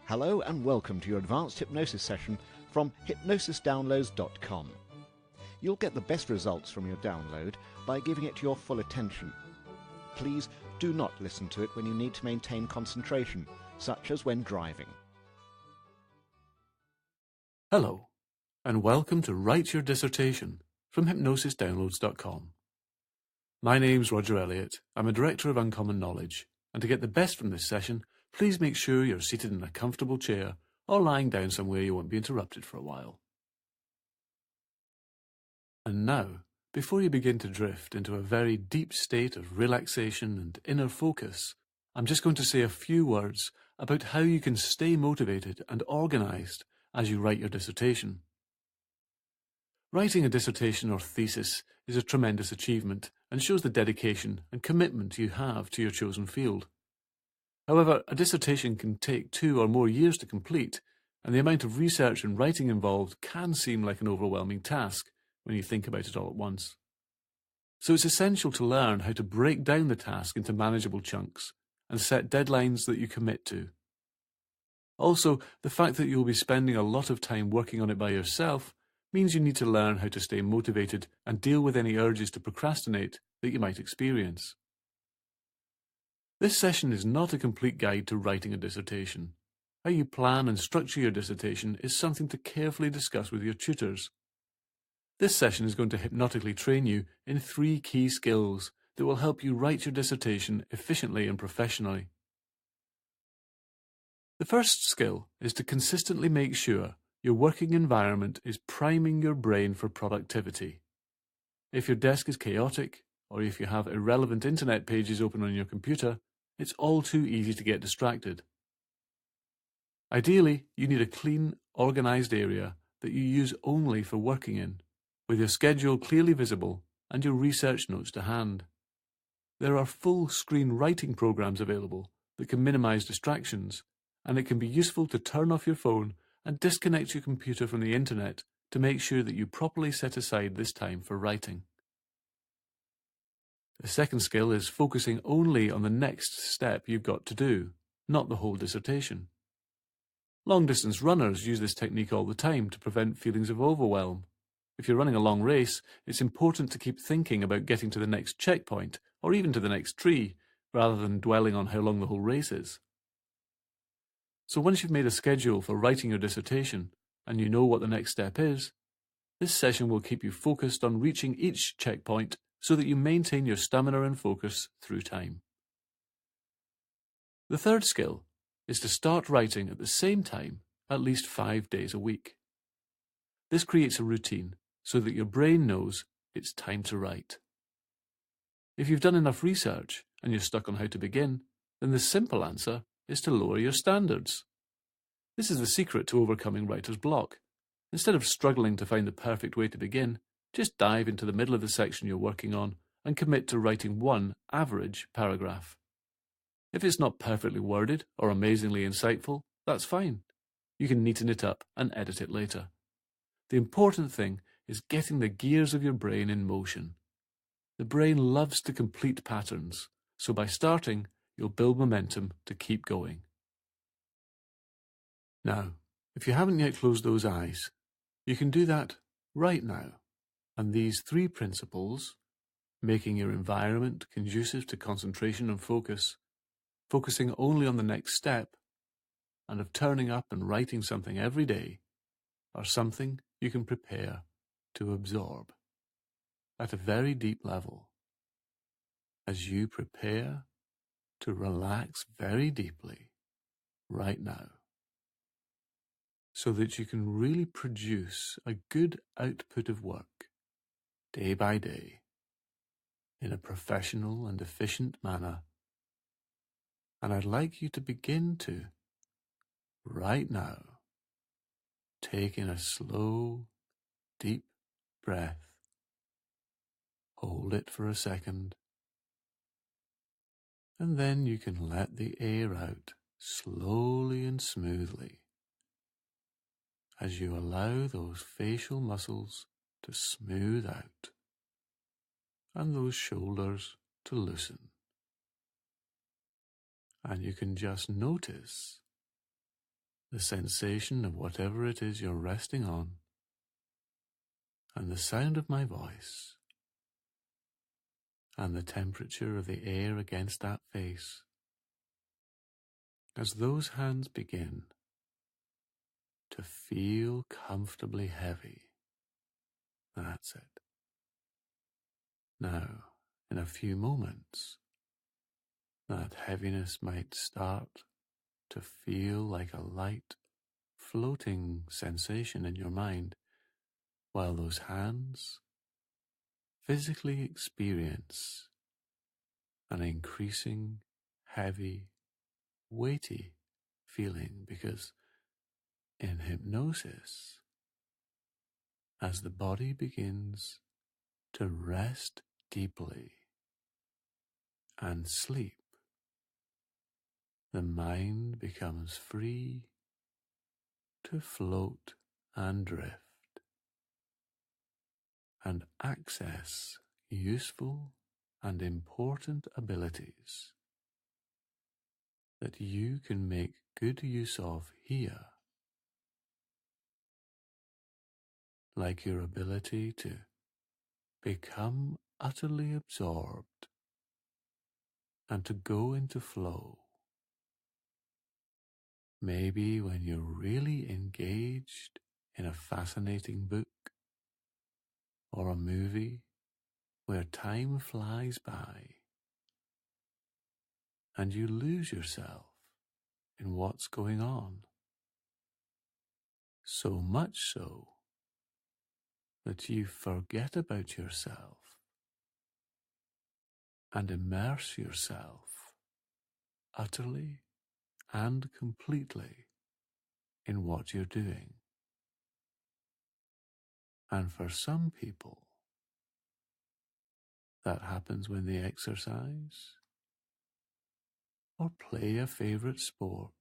Hello and welcome to your advanced hypnosis session from hypnosisdownloads.com. You'll get the best results from your download by giving it your full attention. Please do not listen to it when you need to maintain concentration, such as when driving. Hello, and welcome to Write Your Dissertation from hypnosisdownloads.com. My name's Roger Elliott. I'm a Director of Uncommon Knowledge, and to get the best from this session, please make sure you're seated in a comfortable chair or lying down somewhere you won't be interrupted for a while. And now, before you begin to drift into a very deep state of relaxation and inner focus, I'm just going to say a few words about how you can stay motivated and organised as you write your dissertation. Writing a dissertation or thesis is a tremendous achievement and shows the dedication and commitment you have to your chosen field. However, a dissertation can take 2 or more years to complete, and the amount of research and writing involved can seem like an overwhelming task when you think about it all at once. So it's essential to learn how to break down the task into manageable chunks and set deadlines that you commit to. Also, the fact that you'll be spending a lot of time working on it by yourself means you need to learn how to stay motivated and deal with any urges to procrastinate that you might experience. This session is not a complete guide to writing a dissertation. How you plan and structure your dissertation is something to carefully discuss with your tutors. This session is going to hypnotically train you in 3 key skills that will help you write your dissertation efficiently and professionally. The first skill is to consistently make sure your working environment is priming your brain for productivity. If your desk is chaotic, or if you have irrelevant internet pages open on your computer, it's all too easy to get distracted. Ideally, you need a clean, organised area that you use only for working in, with your schedule clearly visible and your research notes to hand. There are full-screen writing programs available that can minimise distractions, and it can be useful to turn off your phone and disconnect your computer from the internet to make sure that you properly set aside this time for writing. The second skill is focusing only on the next step you've got to do, not the whole dissertation. Long-distance runners use this technique all the time to prevent feelings of overwhelm. If you're running a long race, it's important to keep thinking about getting to the next checkpoint or even to the next tree, rather than dwelling on how long the whole race is. So once you've made a schedule for writing your dissertation and you know what the next step is, this session will keep you focused on reaching each checkpoint so that you maintain your stamina and focus through time. The third skill is to start writing at the same time at least 5 days a week. This creates a routine so that your brain knows it's time to write. If you've done enough research and you're stuck on how to begin, then the simple answer is to lower your standards. This is the secret to overcoming writer's block. Instead of struggling to find the perfect way to begin, just dive into the middle of the section you're working on and commit to writing 1 average paragraph. If it's not perfectly worded or amazingly insightful, that's fine. You can neaten it up and edit it later. The important thing is getting the gears of your brain in motion. The brain loves to complete patterns, so by starting, you'll build momentum to keep going. Now, if you haven't yet closed those eyes, you can do that right now. And these 3 principles, making your environment conducive to concentration and focus, focusing only on the next step, and of turning up and writing something every day, are something you can prepare to absorb at a very deep level as you prepare to relax very deeply right now, so that you can really produce a good output of work day by day in a professional and efficient manner. And I'd like you to begin to, right now, take in a slow, deep breath, hold it for a second, and then you can let the air out slowly and smoothly as you allow those facial muscles to smooth out and those shoulders to loosen. And you can just notice the sensation of whatever it is you're resting on, and the sound of my voice, and the temperature of the air against that face, as those hands begin to feel comfortably heavy. That's it. Now, in a few moments, that heaviness might start to feel like a light, floating sensation in your mind, while those hands physically experience an increasing, heavy, weighty feeling, because in hypnosis, as the body begins to rest deeply and sleep, the mind becomes free to float and drift and access useful and important abilities that you can make good use of here, like your ability to become utterly absorbed and to go into flow. Maybe when you're really engaged in a fascinating book or a movie where time flies by and you lose yourself in what's going on, so much so that you forget about yourself and immerse yourself utterly and completely in what you're doing. And for some people, that happens when they exercise or play a favorite sport.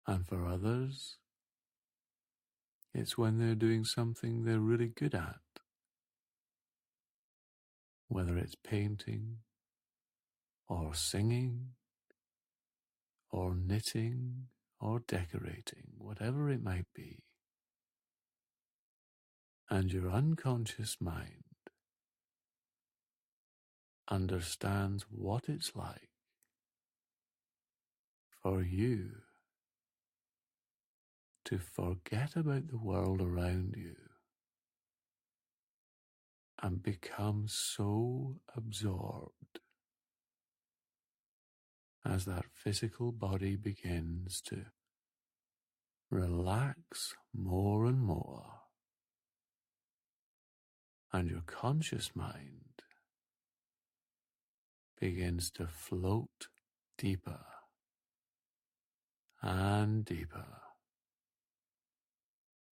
And for others, it's when they're doing something they're really good at, whether it's painting or singing or knitting or decorating, whatever it might be. And your unconscious mind understands what it's like for you to forget about the world around you and become so absorbed as that physical body begins to relax more and more, and your conscious mind begins to float deeper and deeper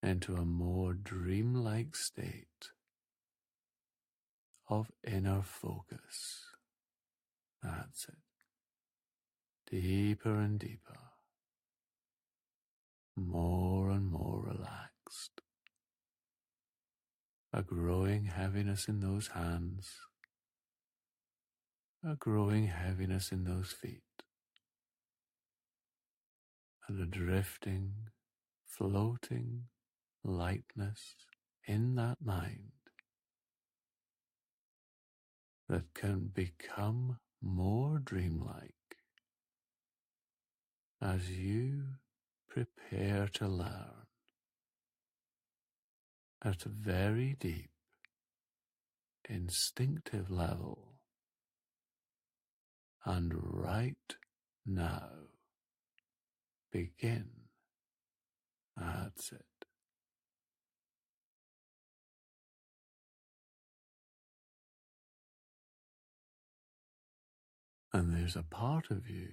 into a more dreamlike state of inner focus. That's it. Deeper and deeper, more and more relaxed. A growing heaviness in those hands, a growing heaviness in those feet, and a drifting, floating lightness in that mind that can become more dreamlike as you prepare to learn at a very deep, instinctive level. And right now, begin. That's it. And there's a part of you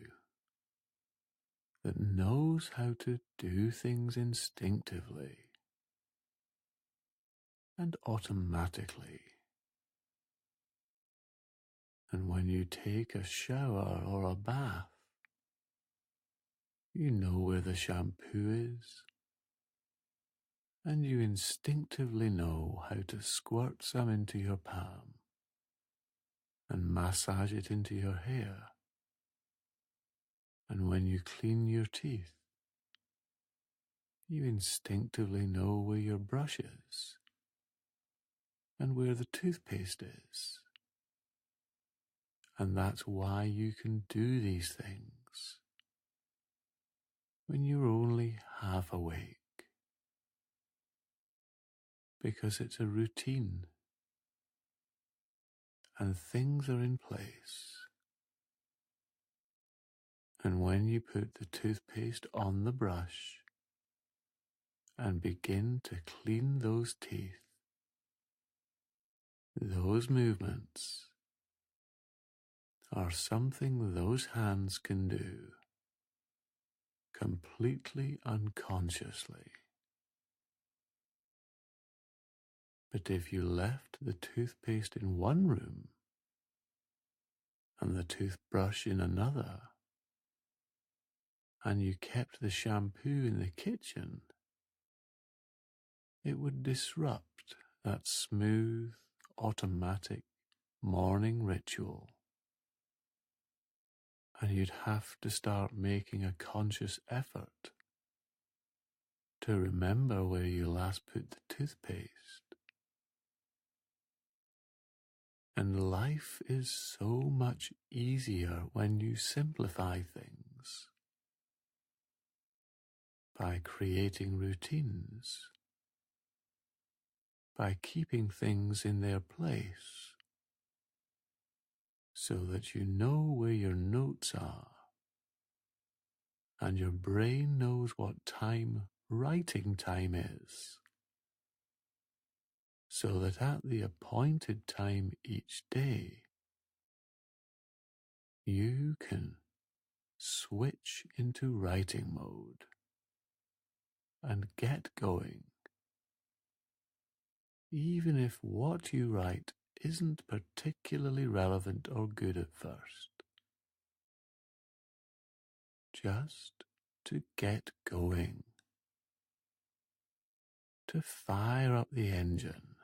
that knows how to do things instinctively and automatically. And when you take a shower or a bath, you know where the shampoo is, and you instinctively know how to squirt some into your palm and massage it into your hair. And when you clean your teeth, you instinctively know where your brush is and where the toothpaste is. And that's why you can do these things when you're only half awake, because it's a routine and things are in place. And when you put the toothpaste on the brush and begin to clean those teeth, those movements are something those hands can do completely unconsciously. But if you left the toothpaste in one room and the toothbrush in another, and you kept the shampoo in the kitchen, it would disrupt that smooth, automatic morning ritual. And you'd have to start making a conscious effort to remember where you last put the toothpaste. And life is so much easier when you simplify things by creating routines, by keeping things in their place so that you know where your notes are and your brain knows what time writing time is, so that at the appointed time each day you can switch into writing mode and get going, even if what you write isn't particularly relevant or good at first. Just to get going, to fire up the engine.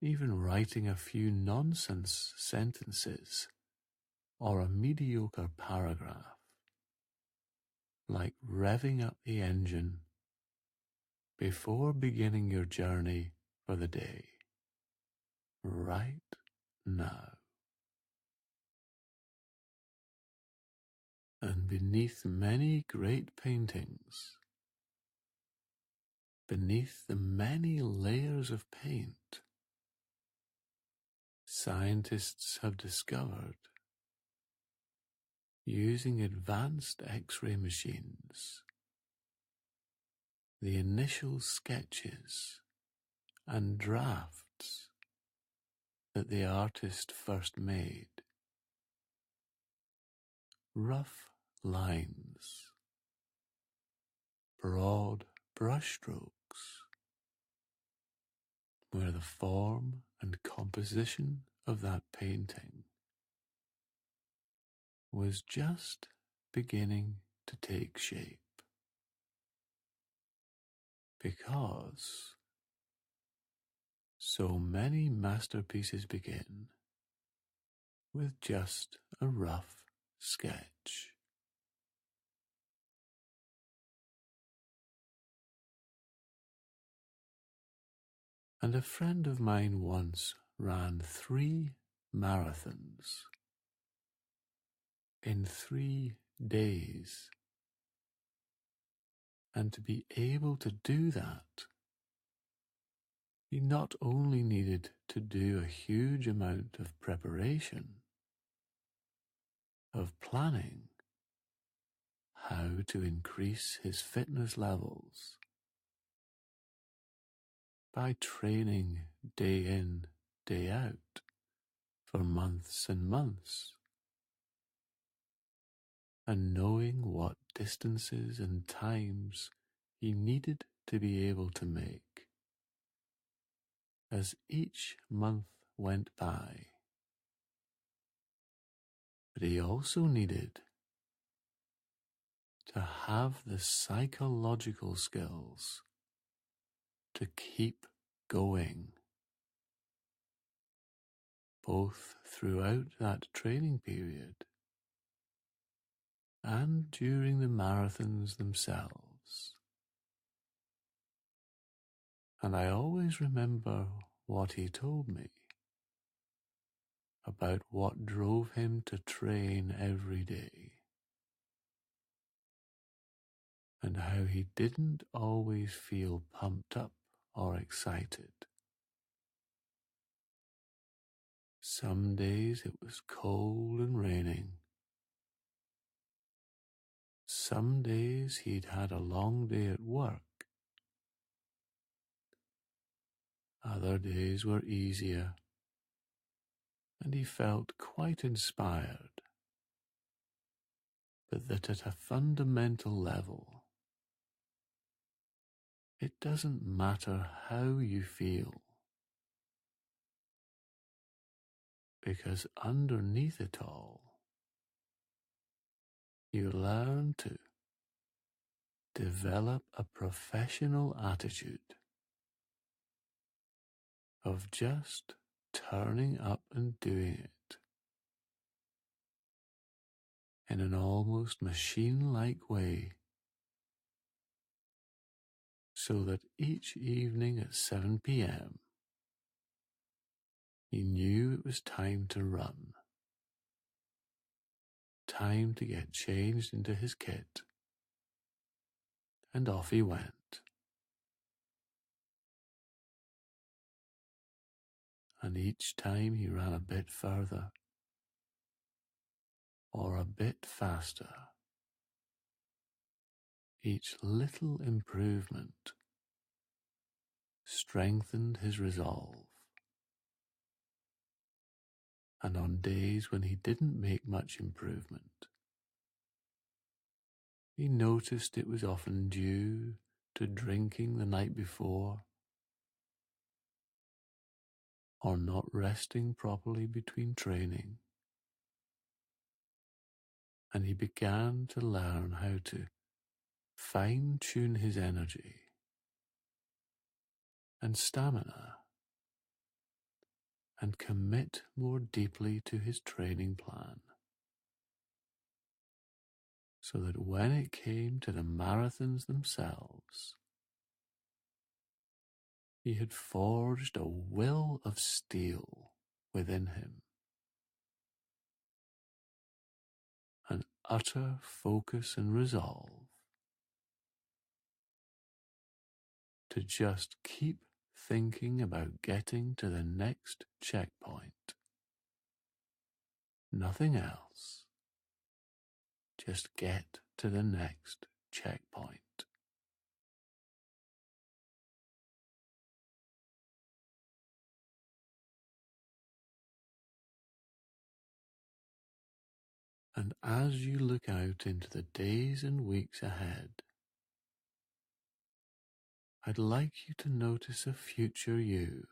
Even writing a few nonsense sentences or a mediocre paragraph, like revving up the engine before beginning your journey for the day, right now. And beneath many great paintings, beneath the many layers of paint, scientists have discovered, using advanced X-ray machines, the initial sketches and drafts that the artist first made. Rough lines, broad brushstrokes, where the form and composition of that painting was just beginning to take shape. Because so many masterpieces begin with just a rough sketch. And a friend of mine once ran 3 marathons in 3 days. And to be able to do that, he not only needed to do a huge amount of preparation, of planning, how to increase his fitness levels by training day in, day out for months and months, and knowing what distances and times he needed to be able to make. As each month went by, but he also needed to have the psychological skills to keep going, both throughout that training period and during the marathons themselves. And I always remember what he told me about what drove him to train every day, and how he didn't always feel pumped up or excited. Some days it was cold and raining. Some days he'd had a long day at work. Other days were easier, and he felt quite inspired, but that at a fundamental level, it doesn't matter how you feel, because underneath it all, you learn to develop a professional attitude of just turning up and doing it in an almost machine-like way, so that each evening at 7 p.m. he knew it was time to run, time to get changed into his kit, and off he went. And each time he ran a bit further, or a bit faster, each little improvement strengthened his resolve. And on days when he didn't make much improvement, he noticed it was often due to drinking the night before, or not resting properly between training. And he began to learn how to fine-tune his energy and stamina, and commit more deeply to his training plan, so that when it came to the marathons themselves, he had forged a will of steel within him, an utter focus and resolve to just keep thinking about getting to the next checkpoint. Nothing else. Just get to the next checkpoint. And as you look out into the days and weeks ahead, I'd like you to notice a future you,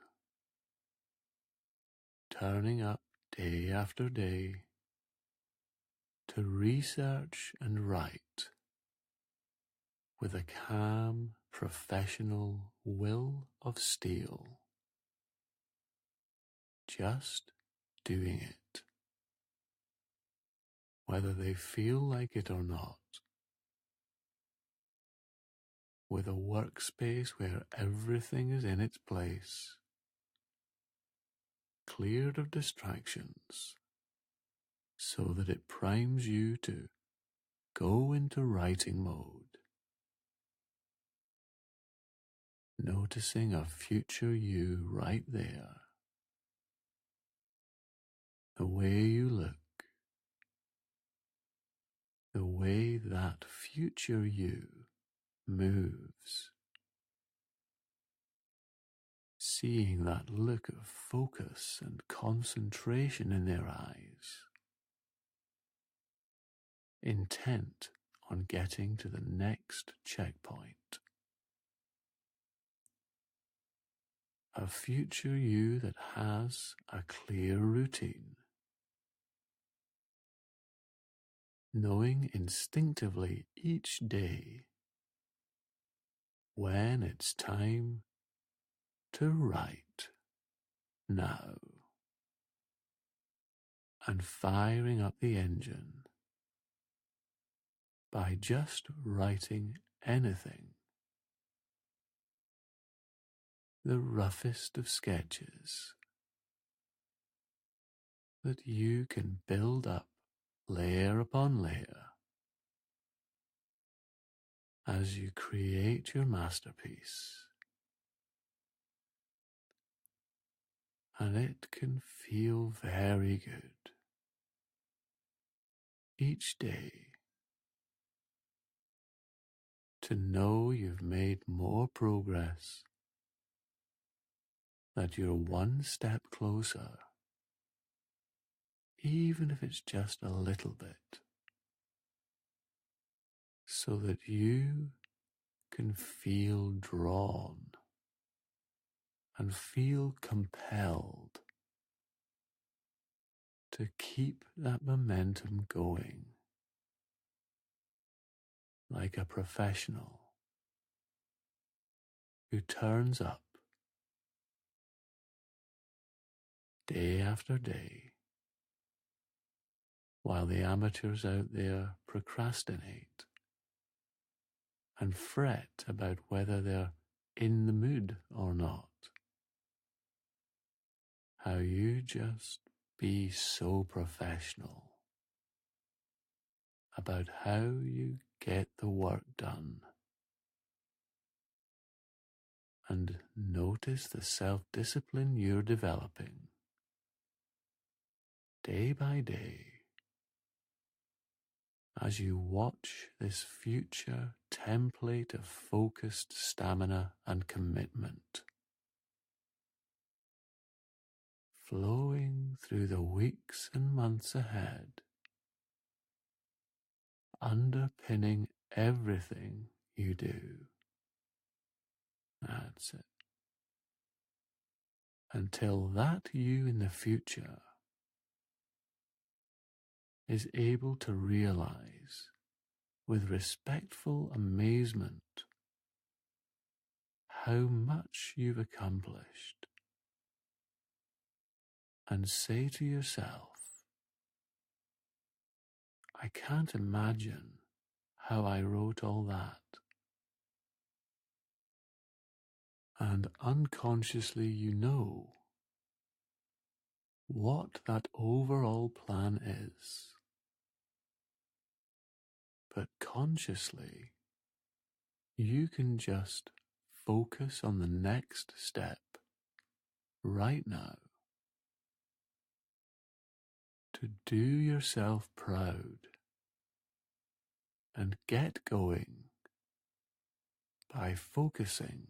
turning up day after day to research and write with a calm, professional will of steel, just doing it, whether they feel like it or not, with a workspace where everything is in its place, cleared of distractions, so that it primes you to go into writing mode, noticing a future you right there, the way you look, the way that future you moves, seeing that look of focus and concentration in their eyes, intent on getting to the next checkpoint. A future you that has a clear routine, knowing instinctively each day when it's time to write now, and firing up the engine by just writing anything, the roughest of sketches that you can build up layer upon layer as you create your masterpiece. And it can feel very good each day to know you've made more progress, that you're one step closer, even if it's just a little bit, so that you can feel drawn and feel compelled to keep that momentum going, like a professional who turns up day after day while the amateurs out there procrastinate and fret about whether they're in the mood or not. How you just be so professional about how you get the work done, and notice the self-discipline you're developing day by day as you watch this future template of focused stamina and commitment flowing through the weeks and months ahead, underpinning everything you do. That's it. Until that you in the future is able to realize with respectful amazement how much you've accomplished, and say to yourself, I can't imagine how I wrote all that. And unconsciously you know what that overall plan is. But consciously, you can just focus on the next step right now to do yourself proud and get going by focusing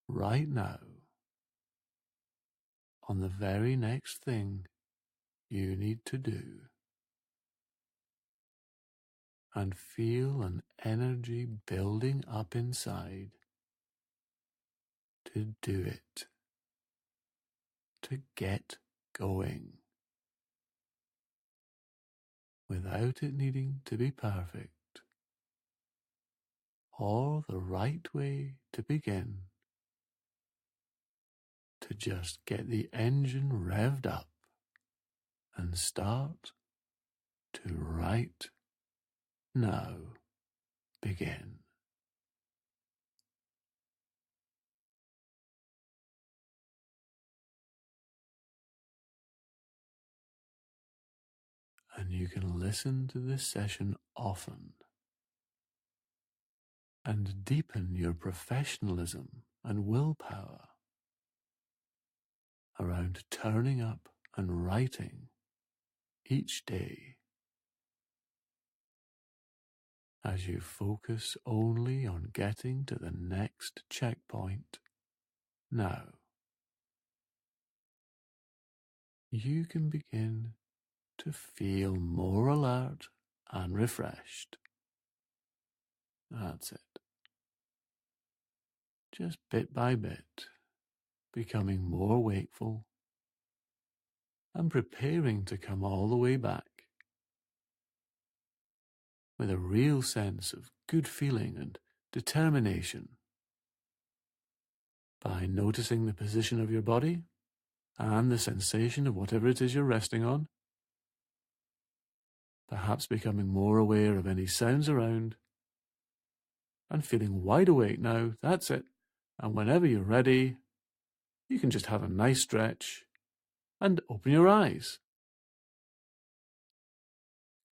right now on the very next thing you need to do, and feel an energy building up inside to do it, to get going, without it needing to be perfect or the right way to begin, to just get the engine revved up and start to right now begin. And you can listen to this session often and deepen your professionalism and willpower around turning up and writing each day as you focus only on getting to the next checkpoint. Now, you can begin to feel more alert and refreshed. That's it. Just bit by bit, becoming more wakeful and preparing to come all the way back with a real sense of good feeling and determination by noticing the position of your body and the sensation of whatever it is you're resting on, perhaps becoming more aware of any sounds around, and feeling wide awake now. That's it. And whenever you're ready, you can just have a nice stretch and open your eyes.